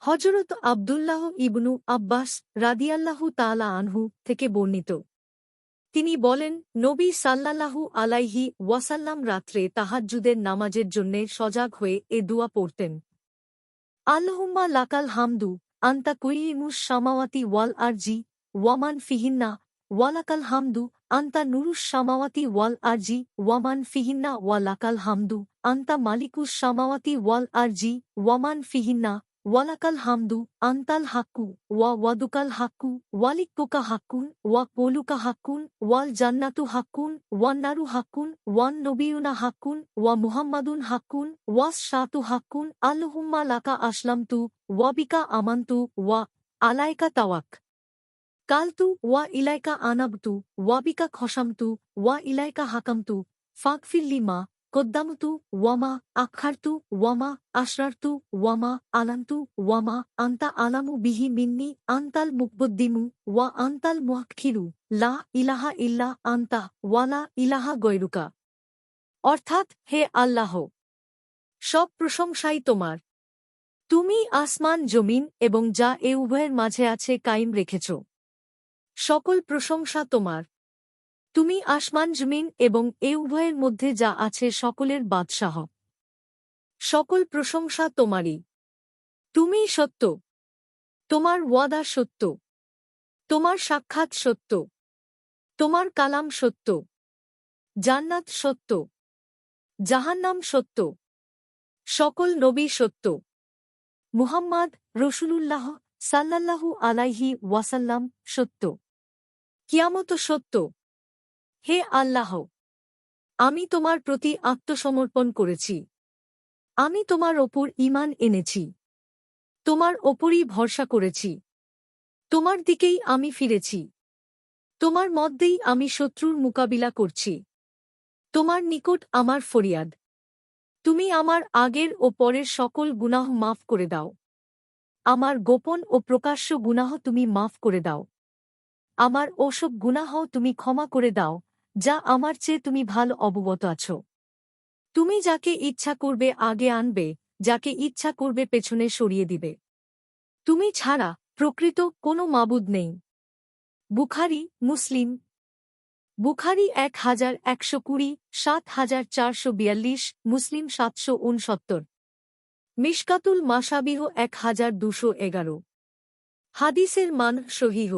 হযরত আব্দুল্লাহ ইবনু আব্বাস রাদিয়াল্লাহু তাআলা আনহু থেকে বর্ণিত। তিনি বলেন, নবী সাল্লাল্লাহু আলাইহি ওয়াসাল্লাম রাত্রে তাহাজ্জুদের নামাজের জন্যে সজাগ হয়ে এ দুআ পড়তেন। আল্লাহুম্মা লাকাল হামদু আনতা কুইয়িমুস সামাওয়াতি ওয়াল আরজি ওয়ামান ফিহিন্না ওয়ালাকাল হামদু আনতা নুরুস সামাওয়াতি ওয়াল আরজি ওয়ামান ফিহিন্না ওয়ালাকাল হামদু আনতা মালিকুস সামাওয়াতি ওয়াল আরজি ওয়ামান ফিহিন্না ওয়ালাকাল হামদু আনতাল হাক্কু ওয়া ওয়াদুকাল হাক্কু ওয়ালিকুকা হাক্কুন ওয়া কৌলুকা হাক্কুন ওয়াল জান্নাতু হাক্কুন ওয়ান নারু হাক্কুন ওয়ান নবিয়ুনা হাক্কুন ওয়া মুহাম্মাদুন হাক্কুন ওয়াস শাতু হাক্কুন আল্লাহুম্মা লাকা আসলামতু ওয়া বিকা আমানতু ওয়া আলাইকা তাওয়াক কালতু ওয়া ইলাইকা আনাবতু ওয়া বিকা খসামতু ওয়া ইলাইকা হাকামতু ফাগফিরলি মা কদ্দামতু ওয়ামা আখারতু ওয়ামা আশরারতু ওয়ামা আলান্তু ওয়ামা আন্তা আলামু বিহি মিন্নি আন্তাল মুকবদ্দিমু ওয়া আন্তাল মুআখিরু লা ইলাহা ইল্লা আন্তা ওয়ালা ইলাহা গৈরুকা। অর্থাৎ, হে আল্লাহ, সব প্রশংসাই তোমার। তুমি আসমান জমিন এবং যা এ উভয়ের মাঝে আছে কায়েম রেখেছ। সকল প্রশংসা তোমার। তুমি আসমান জমিন এবং এ উভয়ের মধ্যে যা আছে সকলের বাদশাহ। সকল প্রশংসা তোমারই। তুমি সত্য। তোমার ওয়াদা সত্য। তোমার সাক্ষাৎ সত্য। তোমার কালাম সত্য। জান্নাত সত্য। জাহান্নাম সত্য। সকল নবী সত্য। মুহাম্মদ রসূলুল্লাহ সাল্লাল্লাহু আলাইহি ওয়াসাল্লাম সত্য। কিয়ামত সত্য। হে আল্লাহ, আমি তোমার প্রতি আত্মসমর্পণ করেছি। আমি তোমার ওপর ঈমান এনেছি। তোমার ওপরই ভরসা করেছি। তোমার দিকেই আমি ফিরেছি। তোমার মধ্যেই আমি শত্রুর মোকাবিলা করছি। তোমার নিকট আমার ফরিয়াদ। তুমি আমার আগের ও পরের সকল গুনাহ মাফ করে দাও। আমার গোপন ও প্রকাশ্য গুনাহ তুমি মাফ করে দাও। আমার ওসব গুনাহ তুমি ক্ষমা করে দাও, যা আমার চেয়ে তুমি ভালো অবগত আছো। তুমি যাকে ইচ্ছা করবে আগে আনবে, যাকে ইচ্ছা করবে পেছনে সরিয়ে দিবে। তুমি ছাড়া প্রকৃত কোনো মাবুদ নেই। বুখারী, মুসলিম। বুখারী 1120, 7442, মুসলিম 769। মিশকাতুল মাশাবিহ 1211। হাদিসের মান সহিহ।